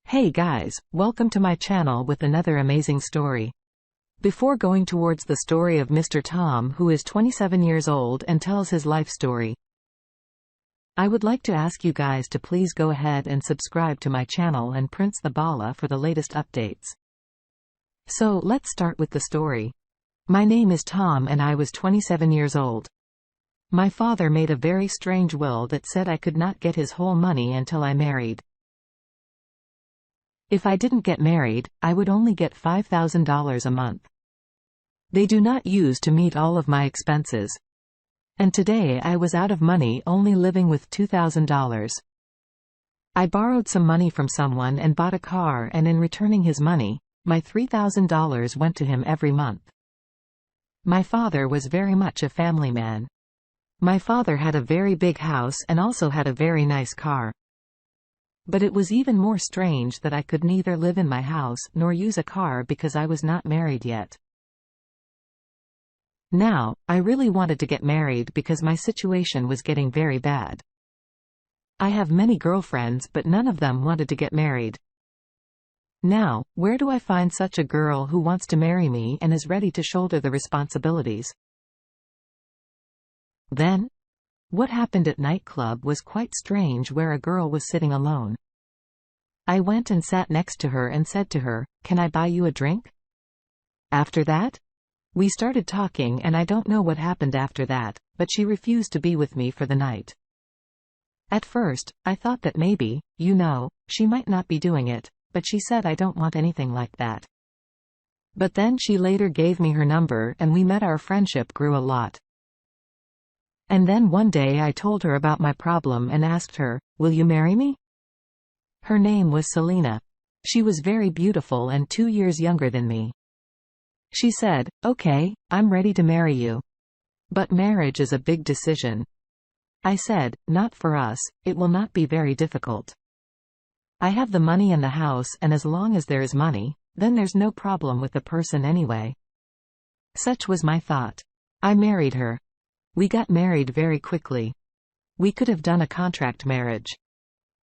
Hey guys, welcome to my channel with another amazing story. Before going towards the story of Mr. Tom, who is 27 years old and tells his life story, I would like to ask you guys to please go ahead and subscribe to my channel and press the bell for the latest updates. So let's start with the story. My name is Tom and I was 27 years old. My father made a very strange will that said I could not get his whole money until I married. If I didn't get married, I would only get $5,000 a month. They do not use to meet all of my expenses. And today I was out of money, only living with $2,000. I borrowed some money from someone and bought a car, and in returning his money, my $3,000 went to him every month. My father was very much a family man. My father had a very big house and also had a very nice car. But it was even more strange that I could neither live in my house nor use a car because I was not married yet. Now, I really wanted to get married because my situation was getting very bad. I have many girlfriends but none of them wanted to get married. Now, where do I find such a girl who wants to marry me and is ready to shoulder the responsibilities? Then, what happened at nightclub was quite strange, where a girl was sitting alone. I went and sat next to her and said to her, "Can I buy you a drink?" After that, we started talking and I don't know what happened after that, but she refused to be with me for the night. At first, I thought that maybe, she might not be doing it, but she said I don't want anything like that. But then she later gave me her number and we met. Our friendship grew a lot. And then one day I told her about my problem and asked her, "Will you marry me?" Her name was Selena. She was very beautiful and 2 years younger than me. She said, "Okay, I'm ready to marry you. But marriage is a big decision." I said, "Not for us, it will not be very difficult. I have the money and the house, and as long as there is money, then there's no problem with the person anyway." Such was my thought. I married her. We got married very quickly. We could have done a contract marriage.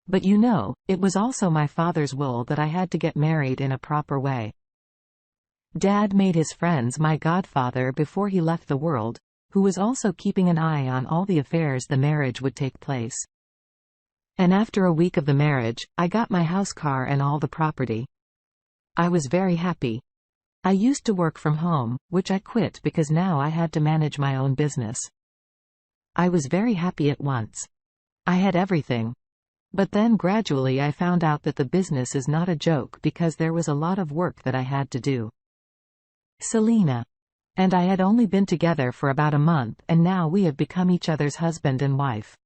But it was also my father's will that I had to get married in a proper way. Dad made his friends my godfather before he left the world, who was also keeping an eye on all the affairs the marriage would take place. And after a week of the marriage, I got my house, car and all the property. I was very happy. I used to work from home, which I quit because now I had to manage my own business. I was very happy at once. I had everything. But then gradually I found out that the business is not a joke because there was a lot of work that I had to do. Selena and I had only been together for about a month and now we have become each other's husband and wife.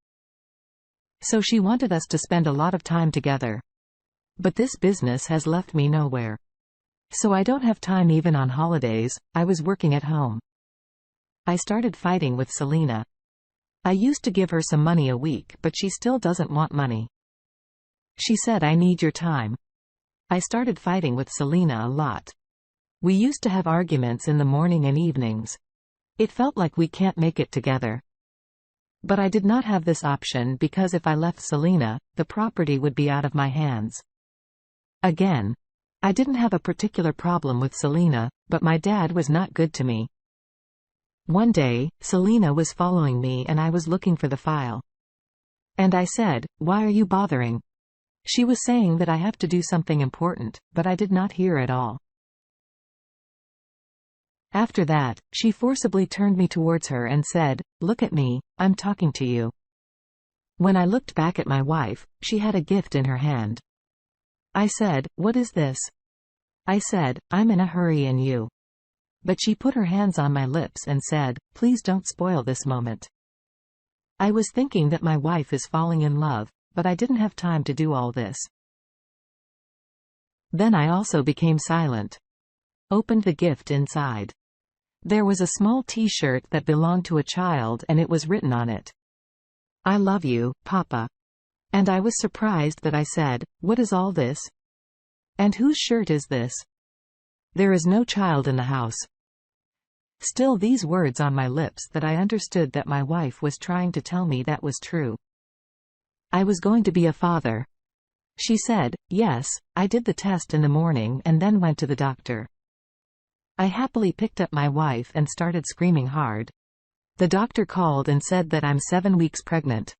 So she wanted us to spend a lot of time together. But this business has left me nowhere. So I don't have time even on holidays. I was working at home. I started fighting with Selena. I used to give her some money a week, but she still doesn't want money. She said, "I need your time." I started fighting with Selena a lot. We used to have arguments in the morning and evenings. It felt like we can't make it together. But I did not have this option because if I left Selena, the property would be out of my hands. Again, I didn't have a particular problem with Selena, but my dad was not good to me. One day, Selena was following me and I was looking for the file. And I said, "Why are you bothering?" She was saying that I have to do something important, but I did not hear at all. After that, she forcibly turned me towards her and said, "Look at me, I'm talking to you." When I looked back at my wife, she had a gift in her hand. I said, "What is this?" I said, "I'm in a hurry and you." But she put her hands on my lips and said, "Please don't spoil this moment." I was thinking that my wife is falling in love, but I didn't have time to do all this. Then I also became silent. Opened the gift inside. There was a small T-shirt that belonged to a child and it was written on it, "I love you, Papa." And I was surprised that I said, "What is all this? And whose shirt is this? There is no child in the house." Still these words on my lips that I understood that my wife was trying to tell me that was true. I was going to be a father. She said, yes, I did the test in the morning and then went to the doctor. I happily picked up my wife and started screaming hard. The doctor called and said that I'm 7 weeks pregnant.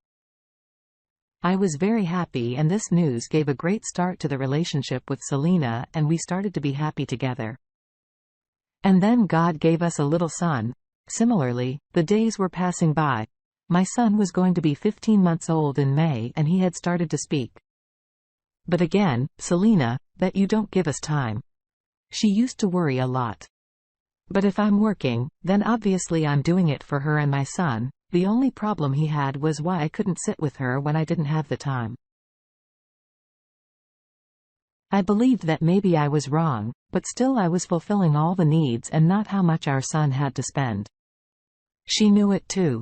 I was very happy, and this news gave a great start to the relationship with Selena, and we started to be happy together. And then God gave us a little son. Similarly, the days were passing by. My son was going to be 15 months old in May and he had started to speak. But again, Selena, that you don't give us time. She used to worry a lot. But if I'm working, then obviously I'm doing it for her and my son. The only problem he had was why I couldn't sit with her when I didn't have the time. I believed that maybe I was wrong, but still I was fulfilling all the needs and not how much our son had to spend. She knew it too.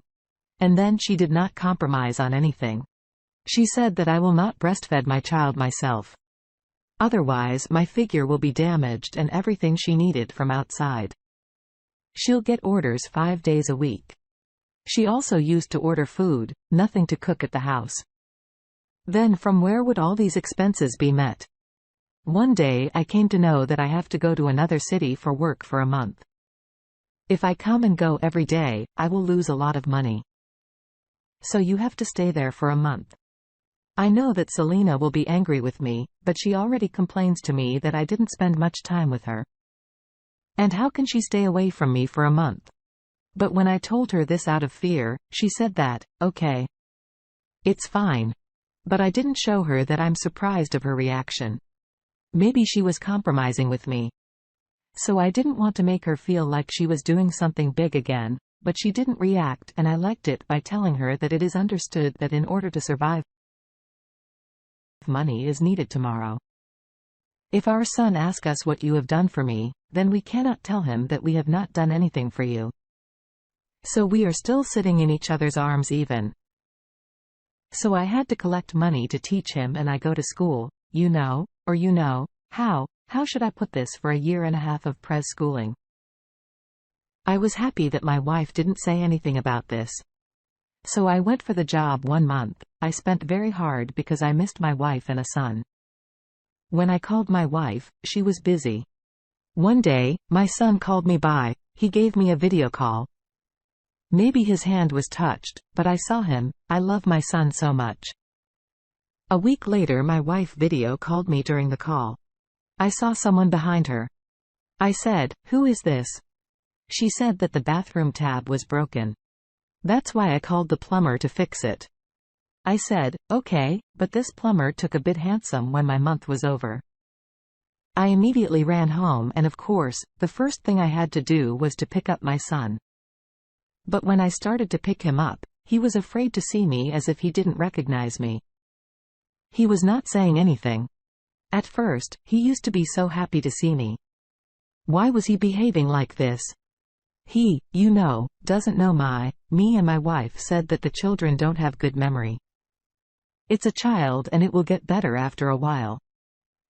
And then she did not compromise on anything. She said that I will not breastfeed my child myself. Otherwise my figure will be damaged and everything she needed from outside. She'll get orders 5 days a week. She also used to order food, nothing to cook at the house. Then from where would all these expenses be met? One day I came to know that I have to go to another city for work for a month. If I come and go every day, I will lose a lot of money. So you have to stay there for a month. I know that Selena will be angry with me, but she already complains to me that I didn't spend much time with her. And how can she stay away from me for a month? But when I told her this out of fear, she said that, okay. It's fine. But I didn't show her that I'm surprised of her reaction. Maybe she was compromising with me. So I didn't want to make her feel like she was doing something big again, but she didn't react, and I liked it by telling her that it is understood that in order to survive, money is needed tomorrow. If our son asks us what you have done for me, then we cannot tell him that we have not done anything for you. So we are still sitting in each other's arms even. So I had to collect money to teach him, and I go to school, how should I put this, for a year and a half of pre-schooling. I was happy that my wife didn't say anything about this. So I went for the job 1 month. I spent very hard because I missed my wife and a son. When I called my wife, she was busy. One day, my son called me by. He gave me a video call. Maybe his hand was touched, but I saw him. I love my son so much. A week later my wife video called me during the call. I saw someone behind her. I said, "Who is this?" She said that the bathroom tab was broken. That's why I called the plumber to fix it. I said, okay, but this plumber took a bit handsome when my month was over. I immediately ran home, and of course, the first thing I had to do was to pick up my son. But when I started to pick him up, he was afraid to see me, as if he didn't recognize me. He was not saying anything. At first, he used to be so happy to see me. Why was he behaving like this? He, doesn't know me and my wife said that the children don't have good memory. It's a child and it will get better after a while.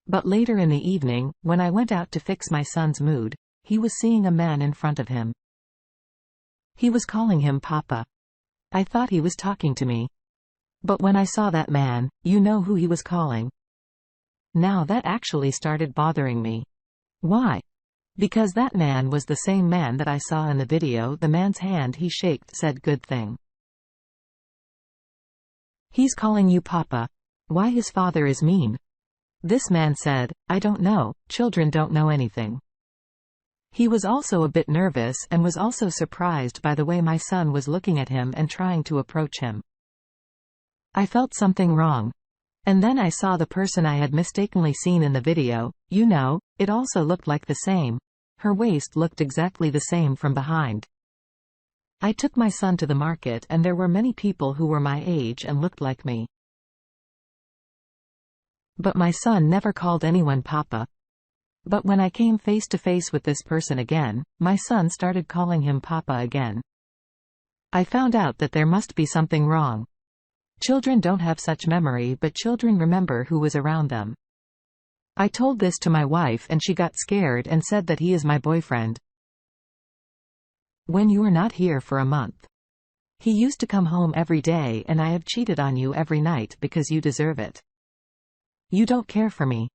But later in the evening, when I went out to fix my son's mood, he was seeing a man in front of him. He was calling him Papa. I thought he was talking to me. But when I saw that man, you know who he was calling. Now that actually started bothering me. Why? Because that man was the same man that I saw in the video. The man's hand he shaked said good thing. He's calling you Papa. Why his father is mean? This man said, I don't know, children don't know anything. He was also a bit nervous and was also surprised by the way my son was looking at him and trying to approach him. I felt something wrong. And then I saw the person I had mistakenly seen in the video, it also looked like the same. Her waist looked exactly the same from behind. I took my son to the market and there were many people who were my age and looked like me. But my son never called anyone Papa. But when I came face to face with this person again, my son started calling him Papa again. I found out that there must be something wrong. Children don't have such memory, but children remember who was around them. I told this to my wife and she got scared and said that he is my boyfriend. When you are not here for a month. He used to come home every day and I have cheated on you every night because you deserve it. You don't care for me.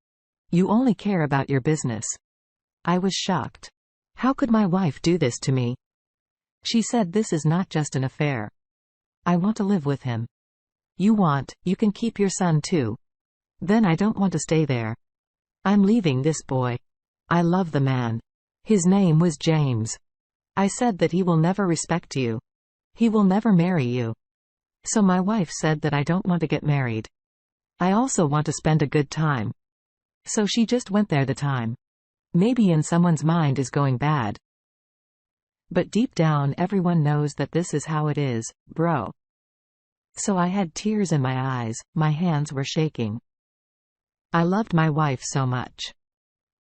You only care about your business. I was shocked. How could my wife do this to me? She said this is not just an affair. I want to live with him. You can keep your son too. Then I don't want to stay there. I'm leaving this boy. I love the man. His name was James. I said that he will never respect you. He will never marry you. So my wife said that I don't want to get married. I also want to spend a good time. So she just went there the time. Maybe in someone's mind is going bad. But deep down everyone knows that this is how it is, bro. So I had tears in my eyes, my hands were shaking. I loved my wife so much.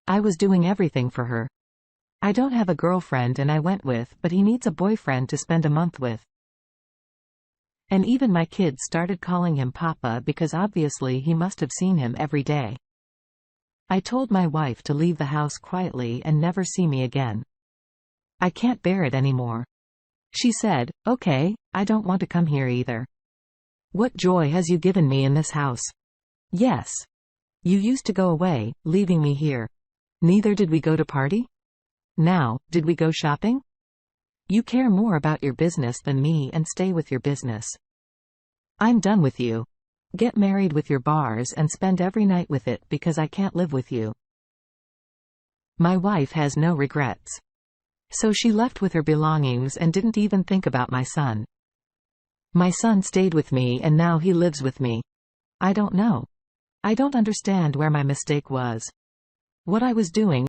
I was doing everything for her. I don't have a girlfriend and I went with, but he needs a boyfriend to spend a month with. And even my kids started calling him Papa because obviously he must have seen him every day. I told my wife to leave the house quietly and never see me again. I can't bear it anymore. She said, okay, I don't want to come here either. What joy has you given me in this house? Yes. You used to go away, leaving me here. Neither did we go to party? Now, did we go shopping? You care more about your business than me and stay with your business. I'm done with you. Get married with your bars and spend every night with it because I can't live with you. My wife has no regrets. So she left with her belongings and didn't even think about my son. My son stayed with me and now he lives with me. I don't know. I don't understand where my mistake was. What I was doing